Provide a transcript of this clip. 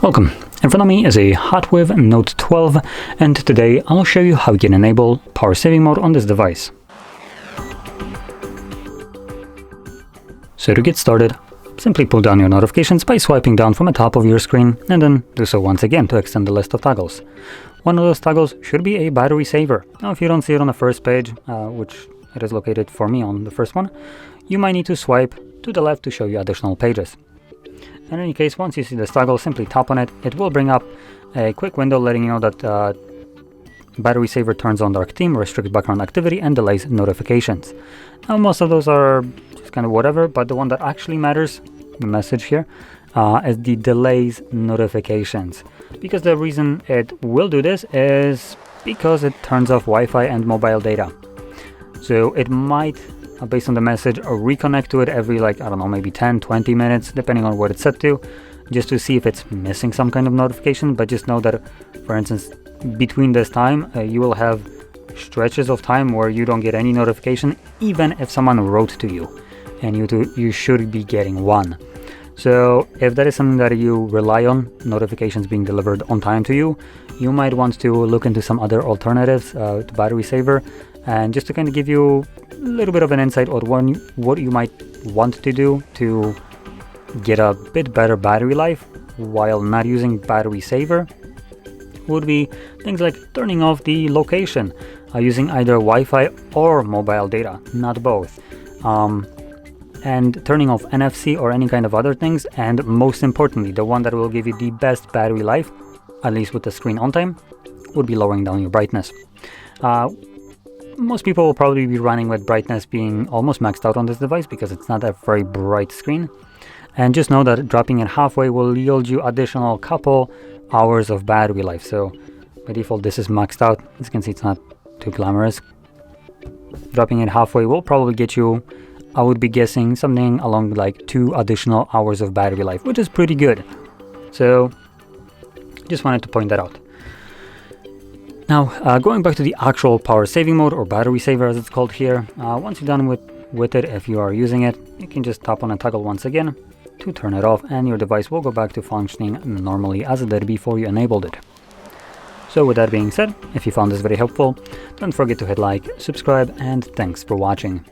Welcome. In front of me is a HOTWAV Note 12, and today I'll show you how you can enable power saving mode on this device. So to get started, simply pull down your notifications by swiping down from the top of your screen, and then do so once again to extend the list of toggles. One of those toggles should be a battery saver. Now if you don't see it on the first page, which it is located for me on the first one, you might need to swipe to the left to show you additional pages. In any case, once you see this toggle, simply tap on it. It will bring up a quick window letting you know that battery saver turns on dark theme, restricts background activity, and delays notifications. Now most of those are just kind of whatever, but the one that actually matters, the message here, is the delays notifications. Because the reason it will do this is because it turns off Wi-Fi and mobile data. So it might, based on the message, reconnect to it every, like, I don't know, maybe 10-20 minutes, depending on what it's set to, just to see if it's missing some kind of notification. But just know that, for instance, between this time, you will have stretches of time where you don't get any notification, even if someone wrote to you, and you should be getting one. So if that is something that you rely on, notifications being delivered on time to you, you might want to look into some other alternatives to battery saver. And just to kind of give you a little bit of an insight on what you might want to do to get a bit better battery life while not using battery saver, would be things like turning off the location using either Wi-Fi or mobile data, not both, and turning off NFC or any kind of other things. And most importantly, the one that will give you the best battery life, at least with the screen on time, would be lowering down your brightness. Most people will probably be running with brightness being almost maxed out on this device because it's not a very bright screen. And just know that dropping it halfway will yield you additional couple hours of battery life. So by default, this is maxed out. As you can see, it's not too glamorous. Dropping it halfway will probably get you, I would be guessing, something along like 2 additional hours of battery life, which is pretty good. So just wanted to point that out. Now, going back to the actual power saving mode, or battery saver as it's called here, once you're done with it, if you are using it, you can just tap on a toggle once again to turn it off, and your device will go back to functioning normally as it did before you enabled it. So with that being said, if you found this very helpful, don't forget to hit like, subscribe, and thanks for watching.